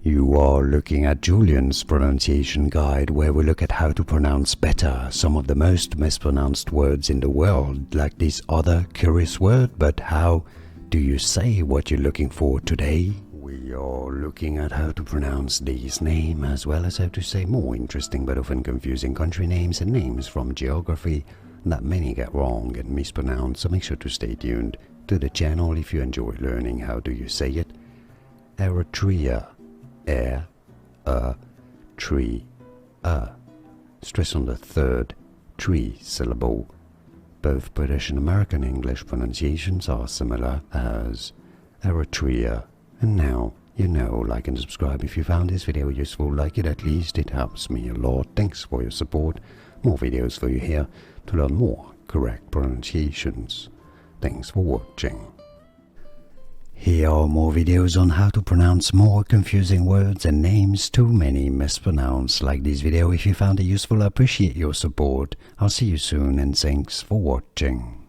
You are looking at Julian's pronunciation guide, where we look at how to pronounce better some of the most mispronounced words in the world, like this other curious word. But how do you say what you're looking for today? We are looking at how to pronounce these names, as well as how to say more interesting but often confusing country names and names from geography that many get wrong and mispronounce, so make sure to stay tuned to the channel if you enjoy learning how do you say it. Eritrea. Tree, stress on the third tree syllable. Both British and American English pronunciations are similar as Eritrea. And now you know. Like and subscribe if you found this video useful. Like it at least, it helps me a lot. Thanks for your support. More videos for you here to learn more correct pronunciations. Thanks for watching. Here are more videos on how to pronounce more confusing words and names too many mispronounced. Like this video if you found it useful. I appreciate your support. I'll see you soon and thanks for watching.